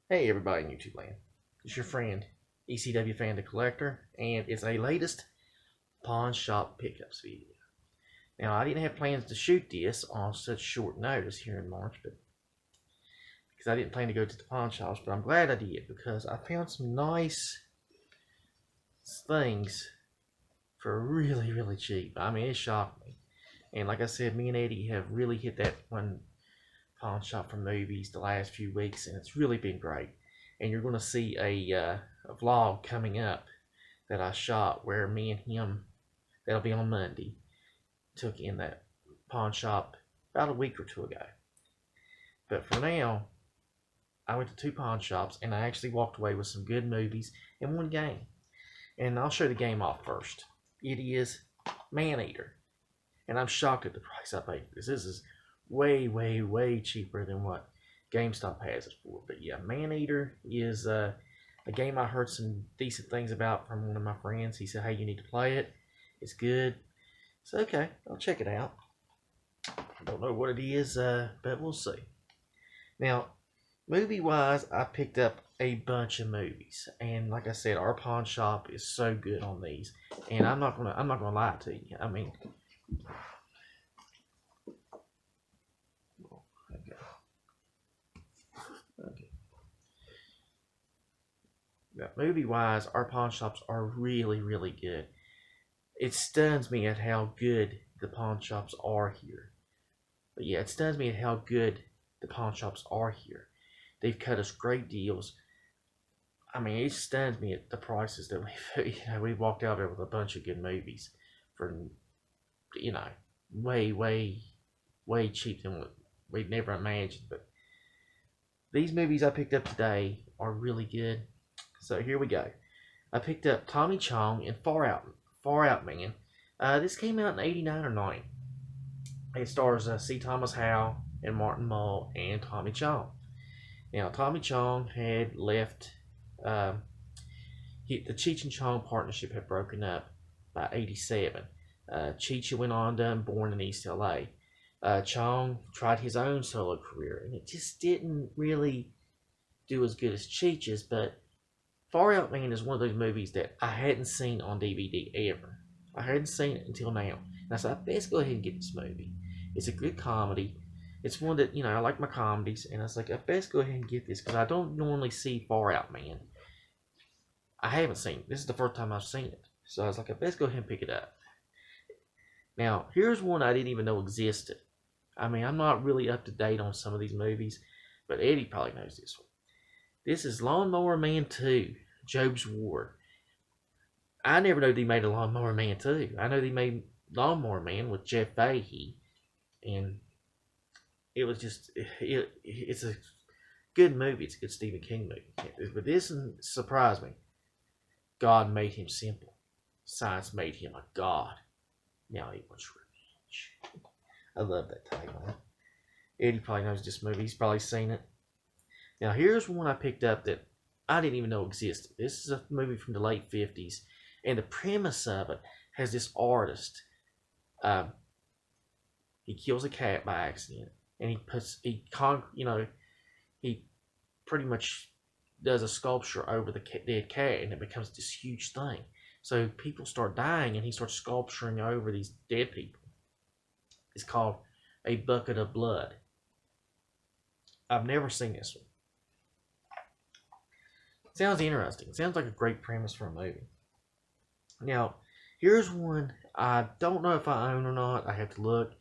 Hey everybody in YouTube land. It's your friend, ECW Fan the Collector, and it's a latest pawn shop pickups video. Now I didn't have plans to shoot this on such short notice here in March, but because I didn't plan to go to the pawn shops, but I'm glad I did because I found some nice things for really cheap. I mean, it shocked me. And like I said, me and Eddie have really hit that one pawn shop for movies the last few weeks, and it's really been great. And you're going to see a vlog coming up that I shot where me and him, that'll be on Monday, took in that pawn shop about a week or two ago. But for now, I went to two pawn shops and I actually walked away with some good movies and one game. And I'll show the game off first. It is Maneater. And I'm shocked at the price I paid for this. This is way cheaper than what GameStop has it for. But yeah, Maneater is a game I heard some decent things about from one of my friends. He said, hey, you need to play it. It's good. So, okay, I'll check it out. I don't know what it is, but we'll see. Now, movie-wise, I picked up a bunch of movies. And like I said, our pawn shop is so good on these. And I'm not gonna lie to you. I mean, okay. Movie-wise, our pawn shops are really good. It stuns me at how good the pawn shops are here. But yeah, it stuns me at how good the pawn shops are here. They've cut us great deals. I mean, it stuns me at the prices that we walked out there with a bunch of good movies for, way cheap than what we'd never imagined. But these movies I picked up today are really good. So here we go. I picked up Tommy Chong and Far Out Man. This came out in '89 or '90. It stars C. Thomas Howell and Martin Mull and Tommy Chong. Now, Tommy Chong had left. The Cheech and Chong partnership had broken up by '87. Cheech went on to Born in East LA. Chong tried his own solo career, and it just didn't really do as good as Cheech's, but Far Out Man is one of those movies that I hadn't seen on DVD ever. I hadn't seen it until now. And I said, I best go ahead and get this movie. It's a good comedy. It's one that, I like my comedies. And I was like, I best go ahead and get this because I don't normally see Far Out Man. I haven't seen it. This is the first time I've seen it. So I was like, I best go ahead and pick it up. Now, here's one I didn't even know existed. I mean, I'm not really up to date on some of these movies, but Eddie probably knows this one. This is Lawnmower Man 2, Job's War. I never knew they made a Lawnmower Man 2. I know they made Lawnmower Man with Jeff Fahey, and it was just, it's a good movie. It's a good Stephen King movie. But this surprised me. God made him simple. Science made him a god. Now he wants revenge. I love that tagline. Eddie probably knows this movie. He's probably seen it. Now, here's one I picked up that I didn't even know existed. This is a movie from the late 50s, and the premise of it has this artist. He kills a cat by accident, and he pretty much does a sculpture over the dead cat, and it becomes this huge thing. So people start dying, and he starts sculpturing over these dead people. It's called A Bucket of Blood. I've never seen this one. Sounds interesting. Sounds like a great premise for a movie. Now, here's one I don't know if I own or not. I have to look.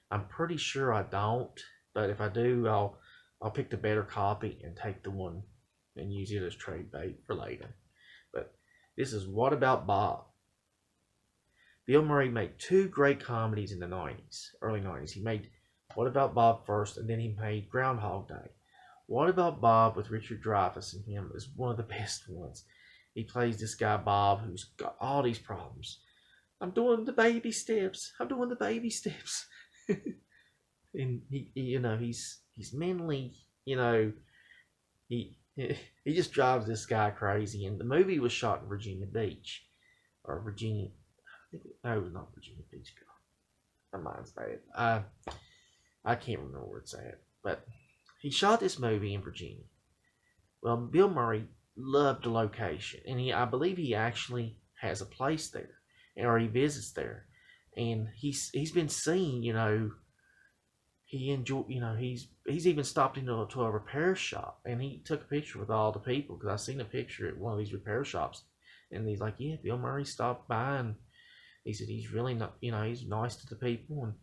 I'm pretty sure I don't, but if I do, I'll pick the better copy and take the one and use it as trade bait for later. But this is What About Bob? Bill Murray made two great comedies in the early 90s. He made What About Bob first, and then he made Groundhog Day. What About Bob with Richard Dreyfuss and him is one of the best ones. He plays this guy Bob who's got all these problems. I'm doing the baby steps. And he's mentally, he just drives this guy crazy. And the movie was shot in Virginia Beach, or Virginia. No, it was not Virginia Beach. My mind's bad. I can't remember where it's at, but he shot this movie in Virginia. Well, Bill Murray loved the location, and I believe he actually has a place there, or he visits there, and he's been seen. He enjoyed. He's even stopped into to a repair shop, and he took a picture with all the people because I seen a picture at one of these repair shops, and he's like, yeah, Bill Murray stopped by, and he said he's really not. He's nice to the people, and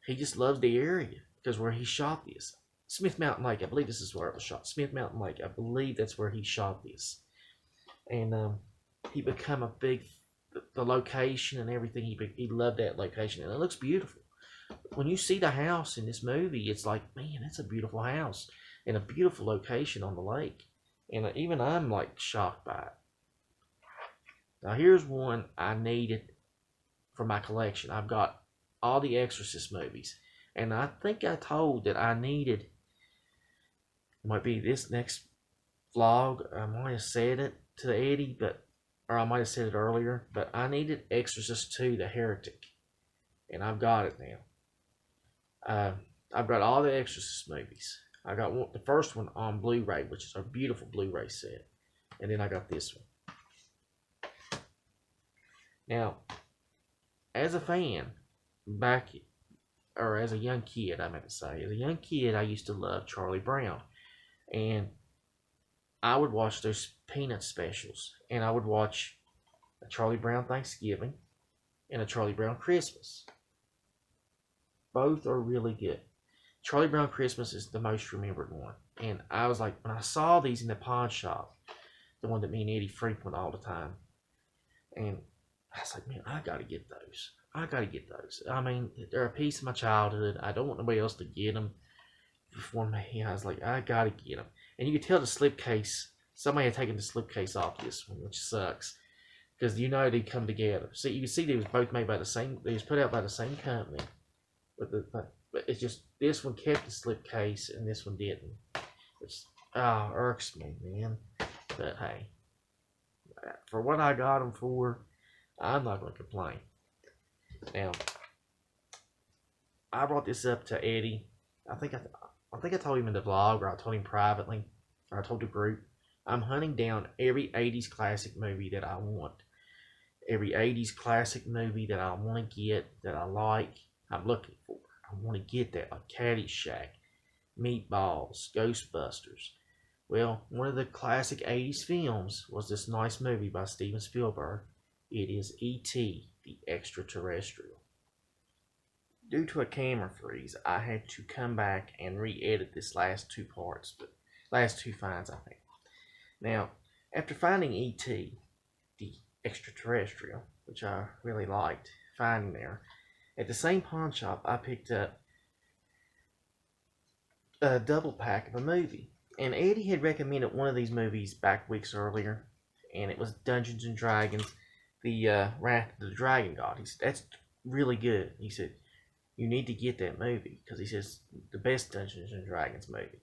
he just loves the area because where he shot this. Smith Mountain Lake, I believe this is where it was shot. Smith Mountain Lake, I believe that's where he shot this. And he become a big, the location and everything, he loved that location. And it looks beautiful. When you see the house in this movie, it's like, man, that's a beautiful house. And a beautiful location on the lake. And even I'm like shocked by it. Now here's one I needed for my collection. I've got all the Exorcist movies. And I think I told that I needed, it might be this next vlog, I might have said it to Eddie, or I might have said it earlier, but I needed Exorcist 2, The Heretic. And I've got it now. I've got all the Exorcist movies. I got the first one on Blu-ray, which is a beautiful Blu-ray set. And then I got this one. Now, as a fan, as a young kid, I meant to say, as a young kid, I used to love Charlie Brown. And I would watch those Peanut specials. And I would watch a Charlie Brown Thanksgiving and a Charlie Brown Christmas. Both are really good. Charlie Brown Christmas is the most remembered one. And I was like, when I saw these in the pawn shop, the one that me and Eddie frequent all the time, and I was like, man, I got to get those. I got to get those. I mean, they're a piece of my childhood. I don't want nobody else to get them before me. I was like, I got to get them. And you could tell the slipcase, somebody had taken the slipcase off this one, which sucks. Because they come together. So you can see they was both made by the same, they was put out by the same company. But it's just, this one kept the slipcase and this one didn't. Which irks me, man. But hey, for what I got them for, I'm not going to complain. Now, I brought this up to Eddie. I think I told him in the vlog, or I told him privately, or I told the group. I'm hunting down every 80s classic movie that I want. Every 80s classic movie that I want to get, that I like, I'm looking for. I want to get that, like Caddyshack, Meatballs, Ghostbusters. Well, one of the classic 80s films was this nice movie by Steven Spielberg. It is E.T. the Extraterrestrial. Due to a camera freeze, I had to come back and re-edit this last two parts, but last two finds, I think. Now, after finding E.T. the Extraterrestrial, which I really liked finding there, at the same pawn shop, I picked up a double pack of a movie. And Eddie had recommended one of these movies back weeks earlier, and it was Dungeons and Dragons, the Wrath of the Dragon God. He said, that's really good. He said, you need to get that movie, because he says, the best Dungeons and Dragons movie.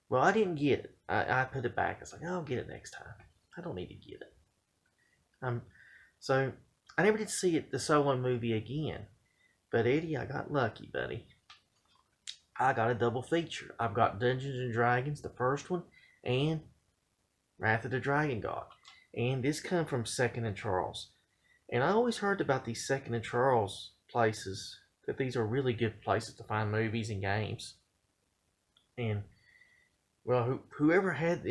Well, I didn't get it. I put it back. I was like, I'll get it next time. I don't need to get it. So, I never did see the solo movie again. But Eddie, I got lucky, buddy. I got a double feature. I've got Dungeons and Dragons, the first one, and Wrath of the Dragon God. And this come from Second and Charles. And I always heard about these Second and Charles places, that these are really good places to find movies and games. And, well, whoever had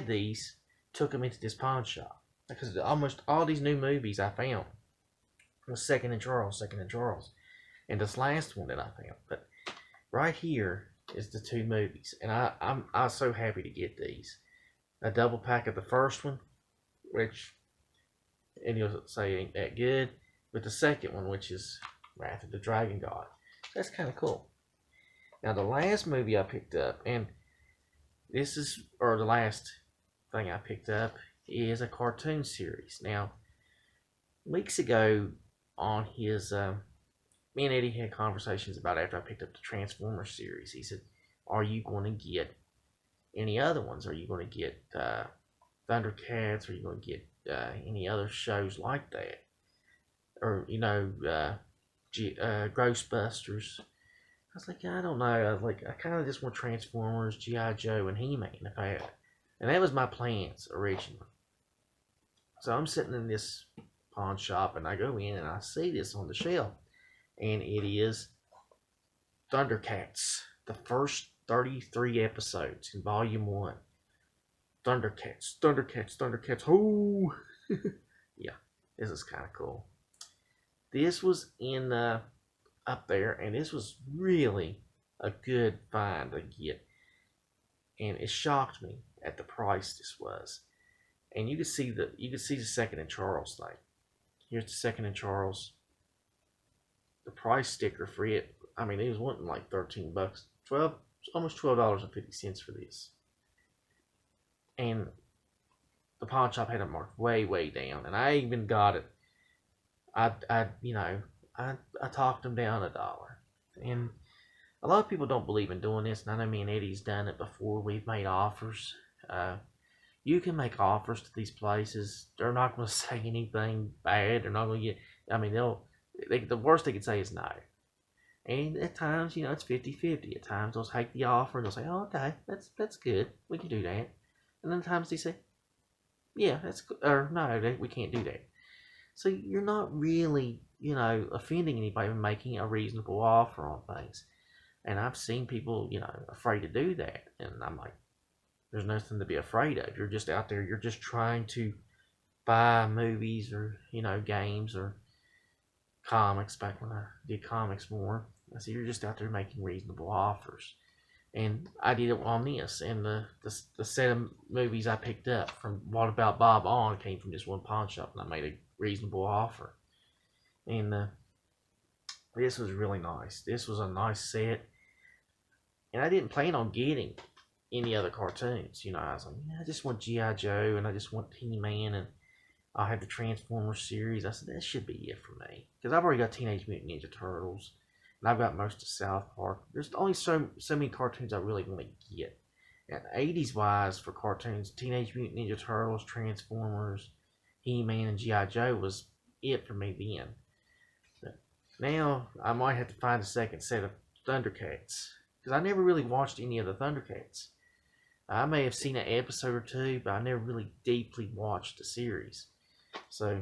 these took them into this pawn shop. Because almost all these new movies I found was Second and Charles. And this last one that I found. But right here is the two movies. And I'm so happy to get these. A double pack of the first one, which, and you'll say ain't that good. But the second one, which is Wrath of the Dragon God. That's kind of cool. Now the last movie I picked up, and the last thing I picked up, is a cartoon series. Now, weeks ago on his, me and Eddie had conversations about after I picked up the Transformers series. He said, are you going to get any other ones? Are you going to get Thundercats? Are you going to get any other shows like that? Or, Ghostbusters? I was like, I don't know. I kind of just want Transformers, G.I. Joe, and He-Man. And that was my plans originally. So I'm sitting in this pawn shop and I go in and I see this on the shelf. And it is Thundercats. The first 33 episodes in volume 1. Thundercats, Thundercats, Thundercats. Oh! Yeah, this is kind of cool. This was in up there, and this was really a good find to get. And it shocked me at the price this was. And you could see the Second and Charles thing. Here's the Second and Charles. The price sticker for it. I mean, it was wanting like $13, almost $12.50 for this. And the pawn shop had it marked way, way down, and I even got it. I talked them down $1. And a lot of people don't believe in doing this, and I know me and Eddie's done it before. We've made offers. You can make offers to these places. They're not going to say anything bad. They're not going to get. I mean, the worst they can say is no. And at times, it's 50-50. At times they'll take the offer and they'll say, "Oh, okay, that's good. We can do that." And then at times they say, "Yeah, that's good," or "No, we can't do that." So you're not really, offending anybody by making a reasonable offer on things. And I've seen people, afraid to do that. And I'm like, there's nothing to be afraid of. You're just out there. You're just trying to buy movies or, games or comics back when I did comics more. So you're just out there making reasonable offers. And I did it on this. And the set of movies I picked up from What About Bob on came from this one pawn shop. And I made a reasonable offer. And this was really nice. This was a nice set. And I didn't plan on getting any other cartoons. I was like, I just want G.I. Joe and I just want He-Man and I'll have the Transformers series. I said, that should be it for me. Because I've already got Teenage Mutant Ninja Turtles. And I've got most of South Park. There's only so many cartoons I really want to get. And 80s wise for cartoons, Teenage Mutant Ninja Turtles, Transformers, He-Man, and G.I. Joe was it for me then. But now I might have to find a second set of Thundercats. Because I never really watched any of the Thundercats. I may have seen an episode or two, but I never really deeply watched the series. So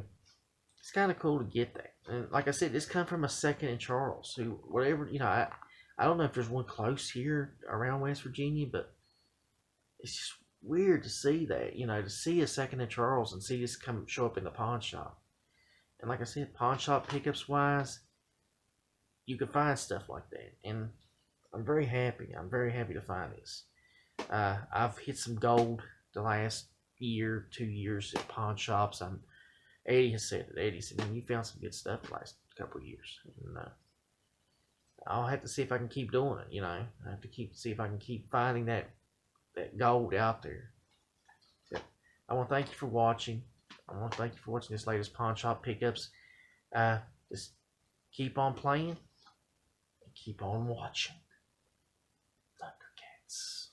it's kind of cool to get that. And like I said, this come from a Second and Charles. Who, whatever, I don't know if there's one close here around West Virginia, but it's just weird to see that, to see a Second and Charles and see this show up in the pawn shop. And like I said, pawn shop pickups wise, you can find stuff like that. And I'm very happy. I'm very happy to find this. I've hit some gold the last year, 2 years at pawn shops. Eddie has said that. Eddie said, "Man, you found some good stuff the last couple of years." And I'll have to see if I can keep doing it. I have to see if I can keep finding that gold out there. So, I want to thank you for watching. I want to thank you for watching this latest pawn shop pickups. Just keep on playing and keep on watching. Thundercats.